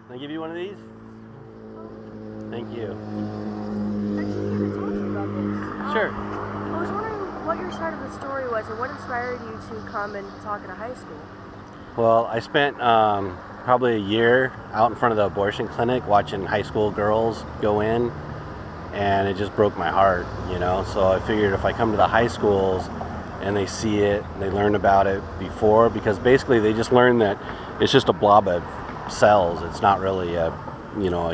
Can I give you one of these? Thank you. Actually, I talked to you about this. Sure. I was wondering what your side of the story was and what inspired you to come and talk at a high school. Well, I spent probably a year out in front of the abortion clinic watching high school girls go in, and it just broke my heart, you know. So I figured if I come to the high schools and they see it, they learn about it before, because basically they just learn that it's just a blob of cells. It's not really a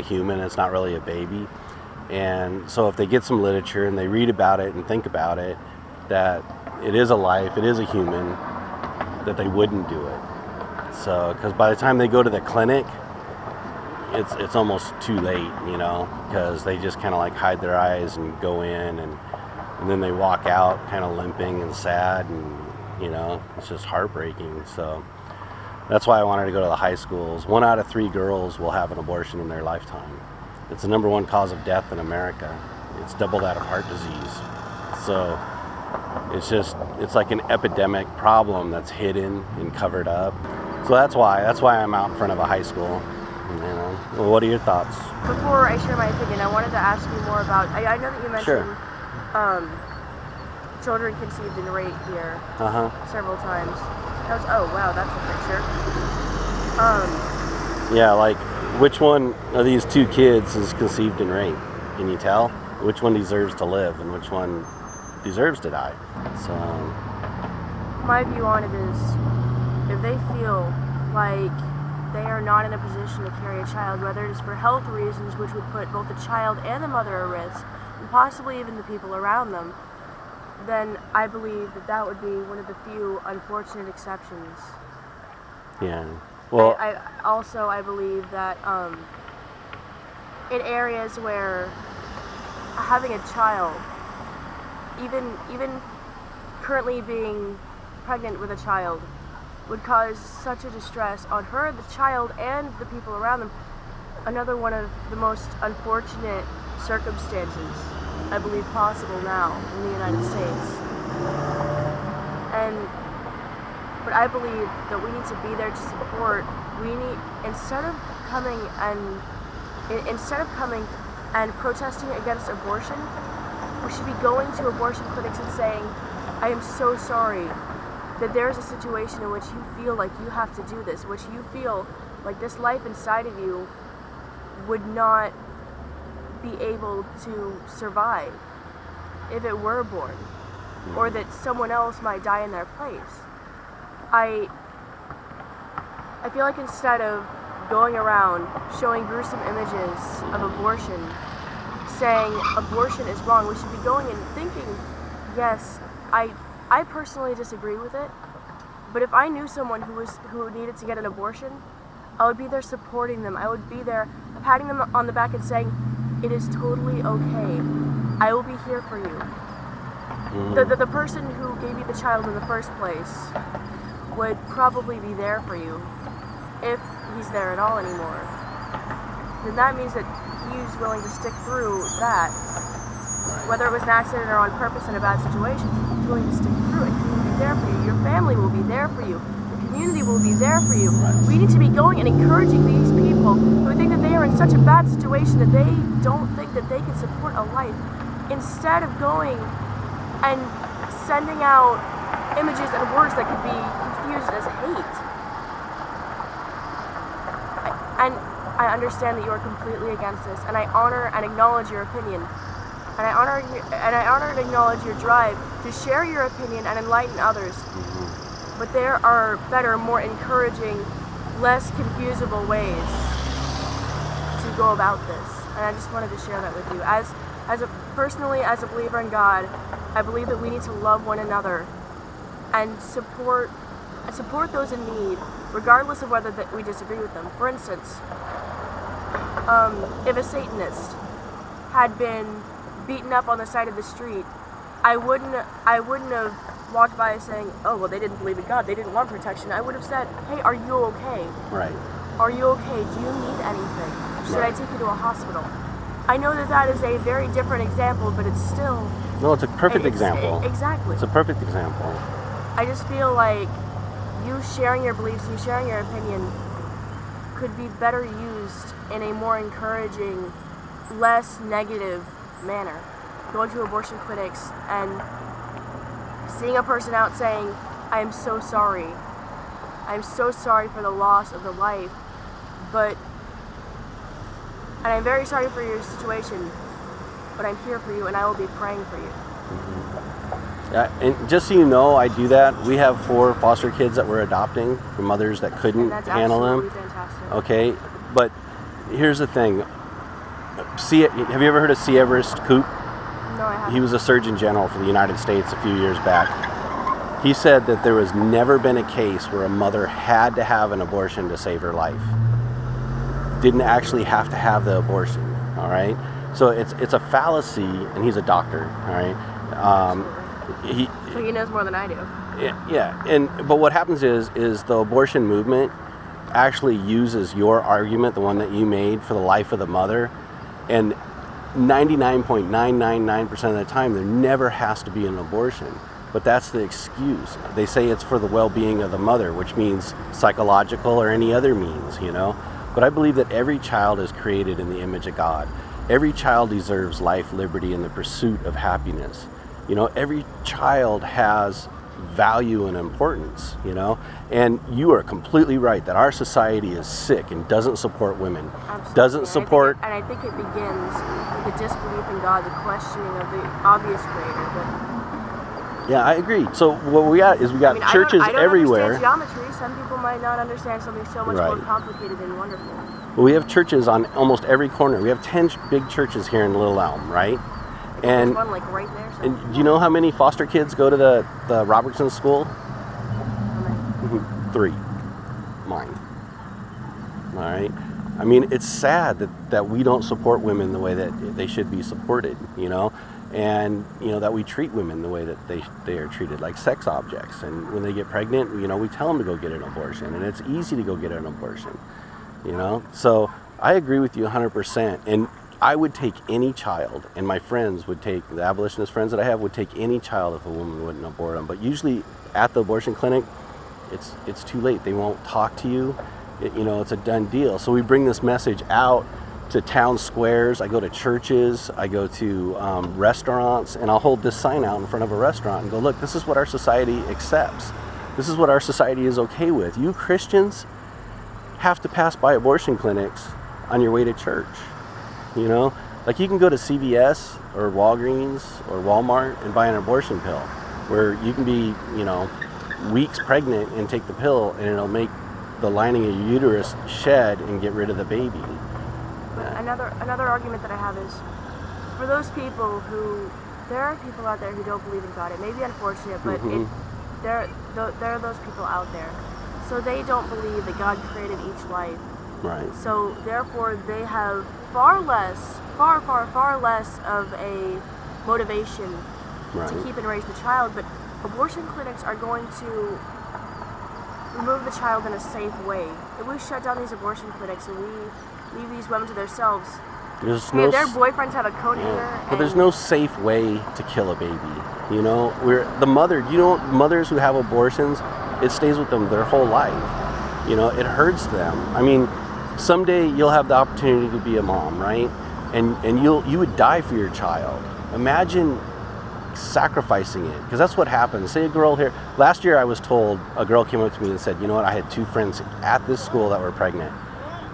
human. It's not really a baby. And so if they get some literature and they read about it and think about it, that it is a life, it is a human, that they wouldn't do it. So, because by the time they go to the clinic, it's almost too late, you know, because they just kind of like hide their eyes and go in, and then they walk out kind of limping and sad, and you know, it's just heartbreaking. So that's why I wanted to go to the high schools. 1 out of 3 girls will have an abortion in their lifetime. It's the #1 cause of death in America. It's double that of heart disease. So it's like an epidemic problem that's hidden and covered up. So that's why I'm out in front of a high school. You know, well, what are your thoughts? Before I share my opinion, I wanted to ask you more about, I know that you mentioned children conceived in rape here several times. Oh wow, that's a picture. Yeah, like which one of these 2 kids is conceived in rape? Can you tell? Which one deserves to live and which one deserves to die? So my view on it is, if they feel like they are not in a position to carry a child, whether it is for health reasons, which would put both the child and the mother at risk, and possibly even the people around them, then I believe that would be one of the few unfortunate exceptions. yeah. Well, I believe that in areas where having a child, even currently being pregnant with a child, would cause such a distress on her, the child, and the people around them. Another one of the most unfortunate circumstances, I believe, possible now in the United States. But I believe that we need to be there to support. Instead of coming and protesting against abortion, we should be going to abortion clinics and saying, I am so sorry that there is a situation in which you feel like you have to do this, which you feel like this life inside of you would not be able to survive if it were born, or that someone else might die in their place. I feel like instead of going around showing gruesome images of abortion, saying abortion is wrong, we should be going and thinking, yes, I personally disagree with it, but if I knew someone who needed to get an abortion, I would be there supporting them. I would be there patting them on the back and saying, it is totally okay. I will be here for you. The person who gave you the child in the first place would probably be there for you, if he's there at all anymore. Then that means that he's willing to stick through that, whether it was an accident or on purpose in a bad situation. He's willing to stick through it. He will be there for you. Your family will be there for you. The community will be there for you. We need to be going and encouraging these people who think that they are in such a bad situation that they don't think that they can support a life, instead of going and sending out images and words that could be confused as hate. And I understand that you are completely against this, and I honor and acknowledge your opinion. And I honor and acknowledge your drive to share your opinion and enlighten others. But there are better, more encouraging, less confusable ways to go about this. And I just wanted to share that with you. Personally, as a believer in God, I believe that we need to love one another and support those in need, regardless of whether we disagree with them. For instance, if a Satanist had been beaten up on the side of the street, I wouldn't have walked by saying, oh, well, they didn't believe in God, they didn't want protection. I would have said, hey, are you okay? right. Are you okay? Do you need anything? Should I take you to a hospital? I know that is a very different example, but it's still... No, it's a perfect example. Exactly. It's a perfect example. I just feel like you sharing your beliefs, you sharing your opinion, could be better used in a more encouraging, less negative manner. Going to abortion clinics and seeing a person out saying, I am so sorry. I'm so sorry for the loss of the life, and I'm very sorry for your situation, but I'm here for you and I will be praying for you. Yeah, and just so you know, I do that. We have 4 foster kids that we're adopting from mothers that couldn't handle them. Fantastic. Okay, but here's the thing. Have you ever heard of C. Everest Koop? No, I haven't. He was a Surgeon General for the United States a few years back. He said that there has never been a case where a mother had to have an abortion to save her life. Didn't actually have to have the abortion, all right? So it's a fallacy, and he's a doctor, all right? So he knows more than I do. Yeah, but what happens is the abortion movement actually uses your argument, the one that you made, for the life of the mother, and 99.999% of the time there never has to be an abortion. But that's the excuse. They say it's for the well-being of the mother, which means psychological or any other means, you know. But I believe that every child is created in the image of God. Every child deserves life, liberty, and the pursuit of happiness. You know, every child has value and importance, you know. And you are completely right that our society is sick and doesn't support women. Absolutely. Doesn't support... And I think it begins with the disbelief in God, the questioning of the obvious creator. But yeah, I agree. So what we got is we got churches I don't everywhere. understand geometry. Some people might not understand something so much more complicated and wonderful. But we have churches on almost every corner. We have 10 big churches here in Little Elm, right? And there's one like right there. And do you know how many foster kids go to the Robertson School? How many? 3. Mine. All right. I mean, it's sad that we don't support women the way that they should be supported, you know, and, you know, that we treat women the way that they are treated, like sex objects. And when they get pregnant, you know, we tell them to go get an abortion, and it's easy to go get an abortion, you know. So I agree with you 100%. And I would take any child, and my friends would take, the abolitionist friends that I have would take any child if a woman wouldn't abort them. But usually at the abortion clinic, it's too late. They won't talk to you. You know, it's a done deal. So we bring this message out to town squares. I go to churches. I go to restaurants, and I'll hold this sign out in front of a restaurant and go, look, this is what our society accepts. This is what our society is okay with. You Christians have to pass by abortion clinics on your way to church. You know, like you can go to CVS or Walgreens or Walmart and buy an abortion pill where you can be, you know, weeks pregnant and take the pill, and it'll make the lining of your uterus shed and get rid of the baby. But another argument that I have is, for those people there are people out there who don't believe in God. It may be unfortunate, but there are those people out there. So they don't believe that God created each life. Right. So therefore they have far less of a motivation to keep and raise the child. But abortion clinics are going to remove the child in a safe way. If we shut down these abortion clinics and we leave these women to themselves, their boyfriends have a coat hanger. But there's no safe way to kill a baby. You know, mothers who have abortions, it stays with them their whole life. You know, it hurts them. I mean, someday you'll have the opportunity to be a mom, right? And you would die for your child. Imagine sacrificing it, because that's what happens. Say a girl here, last year I was told, a girl came up to me and said, you know what, I had 2 friends at this school that were pregnant,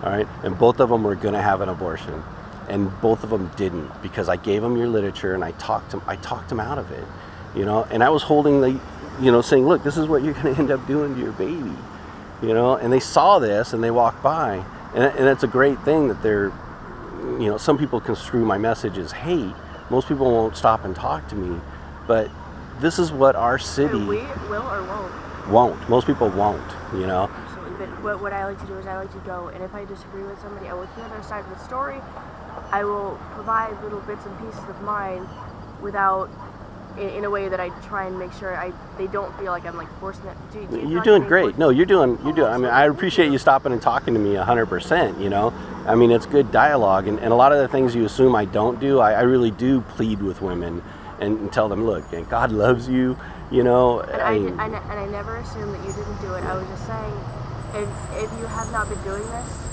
all right, and both of them were going to have an abortion, and both of them didn't, because I gave them your literature and I talked them out of it, you know, and I was holding the, you know, saying, look, this is what you're going to end up doing to your baby, you know, and they saw this and they walked by, and it's a great thing that they're, you know, some people construe my message as hate. Most people won't stop and talk to me, but this is what our city... We will or won't? Won't. Most people won't, you know? Absolutely, but what I like to do is I like to go, and if I disagree with somebody, I will hear their side of the story. I will provide little bits and pieces of mine without, in a way that I try and make sure they don't feel like I'm like forcing it. You're doing great. No, you're doing. I mean, I appreciate you stopping and talking to me 100%, you know? I mean, it's good dialogue, and a lot of the things you assume I don't do, I really do plead with women and tell them, look, God loves you, you know. And I never assumed that you didn't do it. I was just saying, And if you have not been doing this,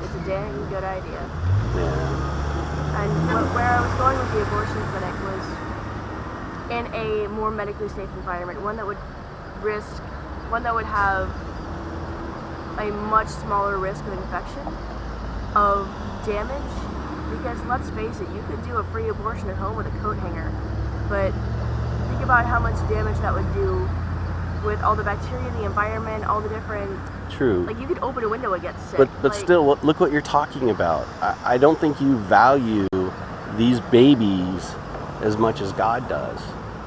it's a dang good idea. Yeah. And where I was going with the abortion clinic was in a more medically safe environment, one that would have a much smaller risk of infection, of damage, because let's face it, you could do a free abortion at home with a coat hanger, but think about how much damage that would do with all the bacteria in the environment, all the different... True. Like, you could open a window and get sick. But still, look what you're talking about. I don't think you value these babies as much as God does,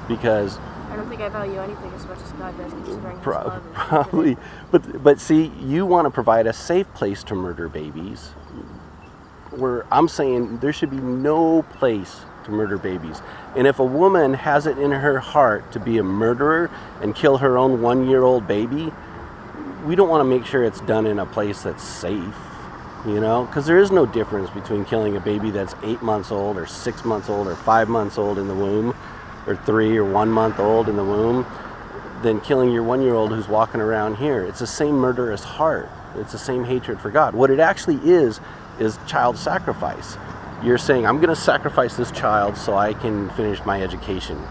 because... I don't think I value anything as much as God does, considering His love. Probably. But see, you want to provide a safe place to murder babies, where I'm saying there should be no place to murder babies. And if a woman has it in her heart to be a murderer and kill her own 1-year-old baby, we don't want to make sure it's done in a place that's safe, you know, because there is no difference between killing a baby that's 8 months old or 6 months old or 5 months old in the womb, or 3 or 1 month old in the womb, than killing your 1-year-old who's walking around here. It's the same murderous heart. It's the same hatred for God. What it actually is child sacrifice. You're saying, I'm going to sacrifice this child so I can finish my education.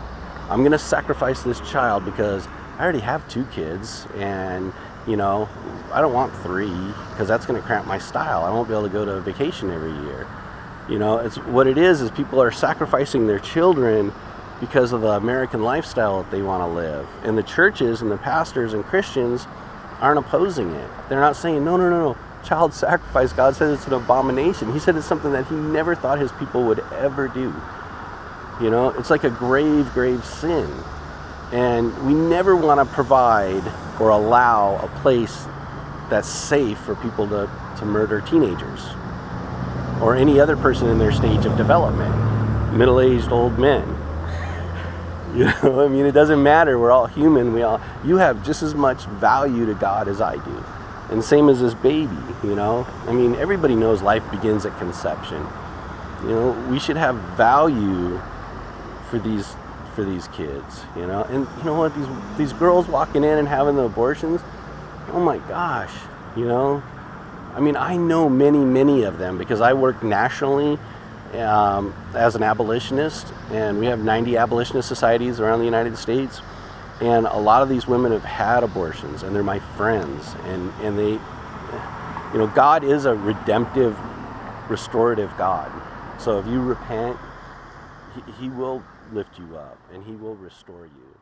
I'm going to sacrifice this child because I already have 2 kids, and, you know, I don't want 3 because that's going to cramp my style. I won't be able to go to a vacation every year. You know, it's what it is people are sacrificing their children because of the American lifestyle that they want to live. And the churches and the pastors and Christians aren't opposing it. They're not saying, no, child sacrifice. God says it's an abomination. He said it's something that He never thought His people would ever do. You know, it's like a grave sin. And we never want to provide or allow a place that's safe for people to murder teenagers or any other person in their stage of development, middle-aged old men. You know, I mean, it doesn't matter. We're all human. You have just as much value to God as I do. And same as this baby, you know. I mean, everybody knows life begins at conception. You know, we should have value for these kids, you know. And you know what, these girls walking in and having the abortions, oh my gosh, you know. I mean, I know many of them because I work nationally as an abolitionist, and we have 90 abolitionist societies around the United States, and a lot of these women have had abortions, and they're my friends, and they, you know, God is a redemptive, restorative God. So if you repent, he will lift you up and He will restore you.